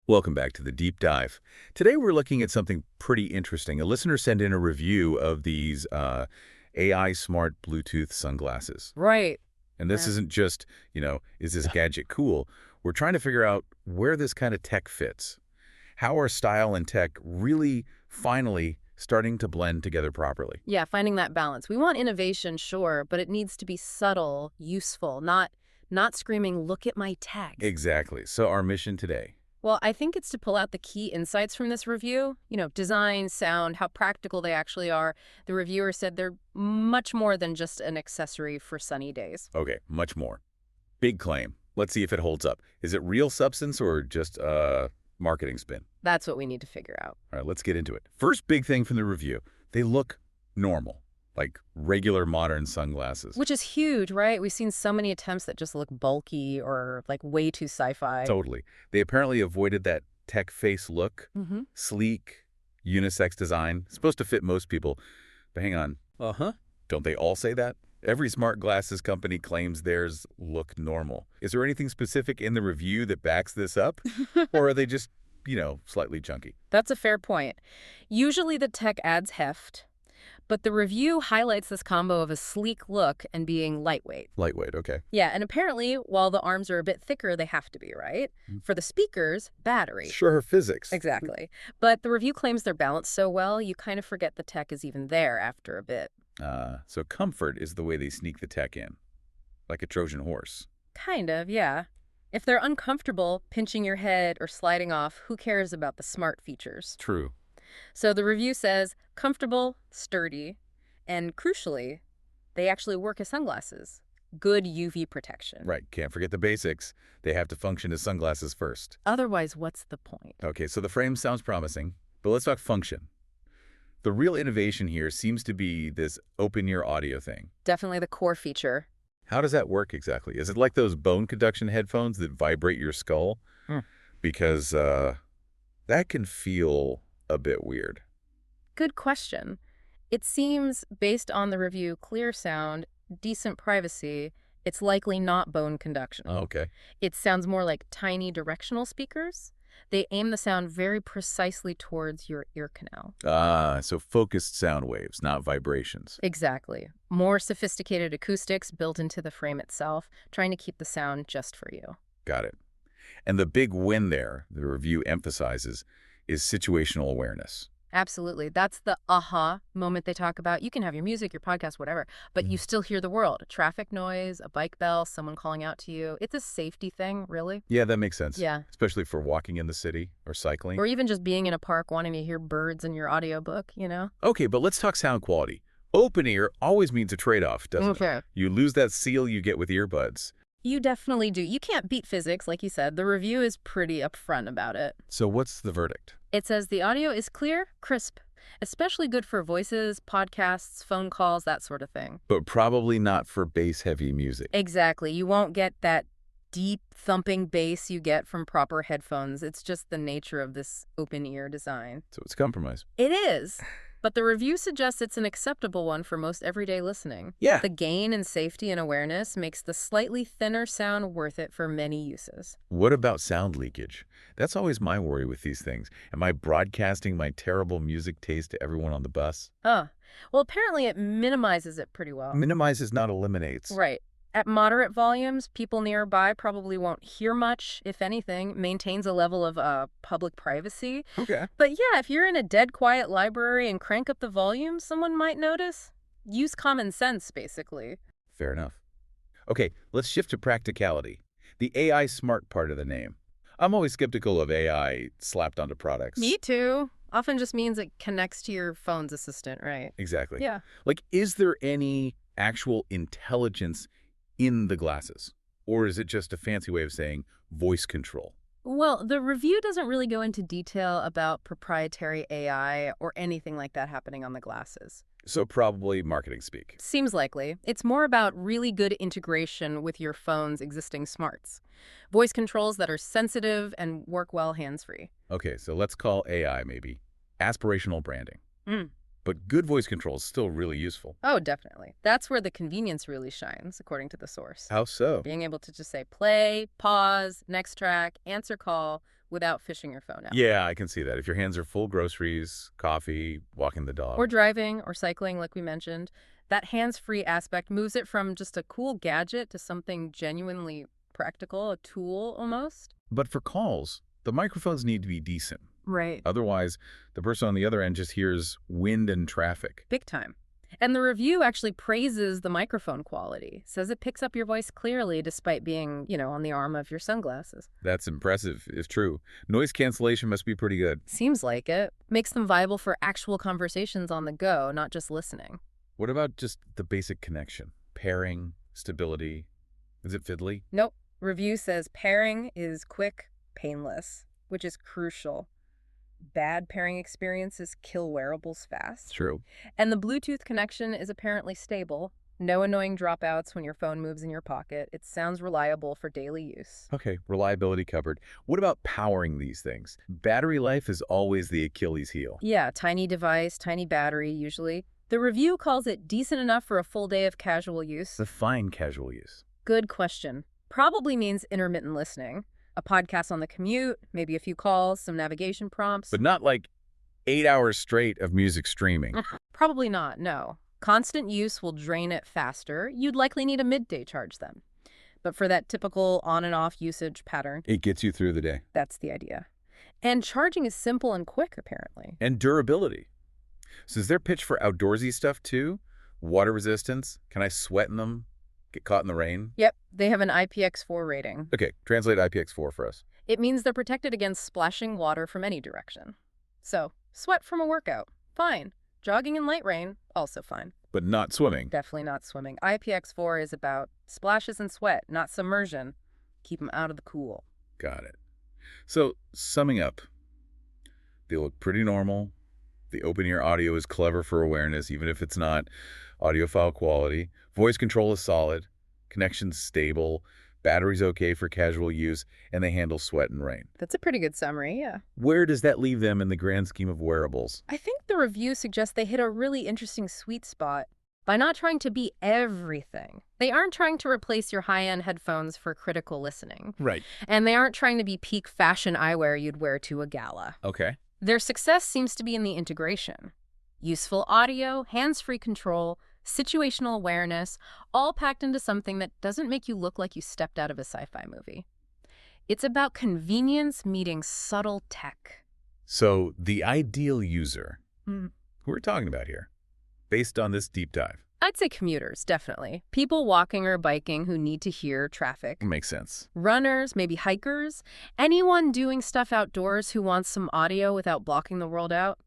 Welcome back to the Deep Dive. Today we're looking at something pretty interesting. A listener sent in a review of these AI smart Bluetooth sunglasses. Right. And this Yeah. isn't just, is this gadget cool? We're trying to figure out where this kind of tech fits. How are style and tech really finally starting to blend together properly? Yeah, finding that balance. We want innovation, sure, but it needs to be subtle, useful, not screaming, "Look at my tech." Exactly. So our mission today. Well, I think it's to pull out the key insights from this review. Design, sound, how practical they actually are. The reviewer said they're much more than just an accessory for sunny days. Okay, much more. Big claim. Let's see if it holds up. Is it real substance or just a marketing spin? That's what we need to figure out. All right, let's get into it. First big thing from the review. They look normal, like regular modern sunglasses. Which is huge, right? We've seen so many attempts that just look bulky or like way too sci-fi. Totally. They apparently avoided that tech face look. Mm-hmm. Sleek, unisex design. Supposed to fit most people. But hang on. Uh-huh. Don't they all say that? Every smart glasses company claims theirs look normal. Is there anything specific in the review that backs this up? Or are they just, slightly chunky? That's a fair point. Usually the tech adds heft, but the review highlights this combo of a sleek look and being lightweight. Lightweight, okay. Yeah, and apparently, while the arms are a bit thicker, they have to be, right? For the speakers, battery. Sure, physics. Exactly. But the review claims they're balanced so well, you kind of forget the tech is even there after a bit. So comfort is the way they sneak the tech in, like a Trojan horse. Kind of, yeah. If they're uncomfortable, pinching your head or sliding off, who cares about the smart features? True. So the review says, comfortable, sturdy, and crucially, they actually work as sunglasses. Good UV protection. Right, can't forget the basics. They have to function as sunglasses first. Otherwise, what's the point? Okay, so the frame sounds promising, but let's talk function. The real innovation here seems to be this open-ear audio thing. Definitely the core feature. How does that work exactly? Is it like those bone conduction headphones that vibrate your skull? Because that can feel a bit weird. Good question. It seems, based on the review, clear sound, decent privacy, it's likely not bone conduction. Oh, okay. It sounds more like tiny directional speakers. They aim the sound very precisely towards your ear canal. So focused sound waves, not vibrations. Exactly. More sophisticated acoustics built into the frame itself, trying to keep the sound just for you. Got it. And the big win there, the review emphasizes, is situational awareness. Absolutely. That's the aha moment they talk about. You can have your music, your podcast, whatever, but you still hear the world. Traffic noise, a bike bell, someone calling out to you. It's a safety thing, really. Yeah, that makes sense. Yeah. Especially for walking in the city or cycling. Or even just being in a park wanting to hear birds in your audiobook, Okay, but let's talk sound quality. Open ear always means a trade-off, doesn't it? Okay. You lose that seal you get with earbuds. You definitely do. You can't beat physics, like you said. The review is pretty upfront about it. So what's the verdict? It says the audio is clear, crisp, especially good for voices, podcasts, phone calls, that sort of thing. But probably not for bass-heavy music. Exactly. You won't get that deep thumping bass you get from proper headphones. It's just the nature of this open ear design. So it's a compromise. It is. But the review suggests it's an acceptable one for most everyday listening. Yeah. The gain in safety and awareness makes the slightly thinner sound worth it for many uses. What about sound leakage? That's always my worry with these things. Am I broadcasting my terrible music taste to everyone on the bus? Well, apparently it minimizes it pretty well. Minimizes, not eliminates. Right. At moderate volumes, people nearby probably won't hear much, if anything, maintains a level of public privacy. Okay. But yeah, if you're in a dead quiet library and crank up the volume, someone might notice. Use common sense, basically. Fair enough. Okay, let's shift to practicality. The AI smart part of the name. I'm always skeptical of AI slapped onto products. Me too. Often just means it connects to your phone's assistant, right? Exactly. Yeah. Like, is there any actual intelligence in the glasses? Or is it just a fancy way of saying voice control? Well, the review doesn't really go into detail about proprietary AI or anything like that happening on the glasses. So probably marketing speak. Seems likely. It's more about really good integration with your phone's existing smarts. Voice controls that are sensitive and work well hands-free. Okay, so let's call AI maybe aspirational branding. Mm. But good voice control is still really useful. Oh, definitely. That's where the convenience really shines, according to the source. How so? Being able to just say play, pause, next track, answer call without fishing your phone out. Yeah, I can see that. If your hands are full groceries, coffee, walking the dog. Or driving or cycling, like we mentioned, that hands-free aspect moves it from just a cool gadget to something genuinely practical, a tool almost. But for calls, the microphones need to be decent. Right. Otherwise, the person on the other end just hears wind and traffic. Big time. And the review actually praises the microphone quality, says it picks up your voice clearly despite being, on the arm of your sunglasses. That's impressive, if true. Noise cancellation must be pretty good. Seems like it. Makes them viable for actual conversations on the go, not just listening. What about just the basic connection? Pairing, stability? Is it fiddly? Nope. Review says pairing is quick, painless, which is crucial. Bad pairing experiences kill wearables fast. True. And the Bluetooth connection is apparently stable. No annoying dropouts when your phone moves in your pocket. It sounds reliable for daily use. Okay, reliability covered. What about powering these things? Battery life is always the Achilles heel. Yeah, tiny device, tiny battery usually. The review calls it decent enough for a full day of casual use. Define casual use. Good question. Probably means intermittent listening. A podcast on the commute, maybe a few calls, some navigation prompts. But not like 8 hours straight of music streaming. Probably not, no. Constant use will drain it faster. You'd likely need a midday charge then. But for that typical on and off usage pattern, It gets you through the day. that's the idea. And charging is simple and quick, apparently. And durability. So is there pitch for outdoorsy stuff too? Water resistance? Can I sweat in them? Get caught in the rain? Yep, they have an IPX4 rating. Okay, translate IPX4 for us. It means they're protected against splashing water from any direction. So, sweat from a workout, fine. Jogging in light rain, also fine. But not swimming. Definitely not swimming. IPX4 is about splashes and sweat, not submersion. Keep them out of the cool. Got it. So, summing up, they look pretty normal. The open-ear audio is clever for awareness, even if it's not audiophile quality. Voice control is solid. Connection's stable. Battery's okay for casual use. And they handle sweat and rain. That's a pretty good summary, yeah. Where does that leave them in the grand scheme of wearables? I think the review suggests they hit a really interesting sweet spot by not trying to be everything. They aren't trying to replace your high-end headphones for critical listening. Right. And they aren't trying to be peak fashion eyewear you'd wear to a gala. Okay. Their success seems to be in the integration. Useful audio, hands-free control, situational awareness, all packed into something that doesn't make you look like you stepped out of a sci-fi movie. It's about convenience meeting subtle tech. So, the ideal user, Hmm. who we're talking about here, based on this deep dive. I'd say commuters, definitely. People walking or biking who need to hear traffic. Makes sense. Runners, maybe hikers. Anyone doing stuff outdoors who wants some audio without blocking the world out.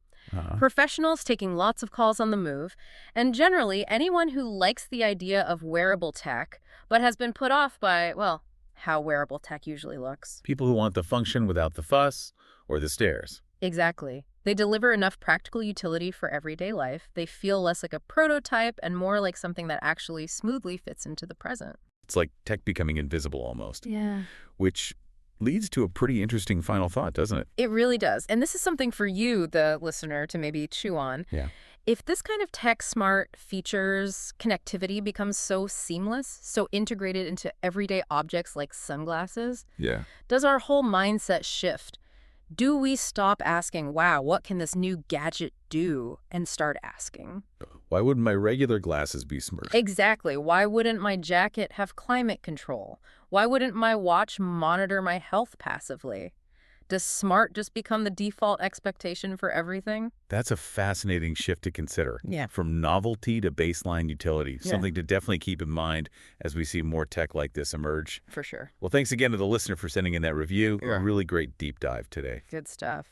Professionals taking lots of calls on the move. And generally, anyone who likes the idea of wearable tech, but has been put off by, well, how wearable tech usually looks. People who want the function without the fuss or the stairs. Exactly. They deliver enough practical utility for everyday life. They feel less like a prototype and more like something that actually smoothly fits into the present. It's like tech becoming invisible almost. Yeah. Which leads to a pretty interesting final thought, doesn't it? It really does. And this is something for you, the listener, to maybe chew on. Yeah. If this kind of tech smart features connectivity becomes so seamless, so integrated into everyday objects like sunglasses, Yeah. does our whole mindset shift? Do we stop asking, wow, what can this new gadget do, and start asking, Why wouldn't my regular glasses be smirched? exactly, why wouldn't my jacket have climate control? Why wouldn't my watch monitor my health passively? Does smart just become the default expectation for everything? That's a fascinating shift to consider. Yeah. From novelty to baseline utility. Yeah. Something to definitely keep in mind as we see more tech like this emerge. For sure. Well, thanks again to the listener for sending in that review. Yeah. A really great deep dive today. Good stuff.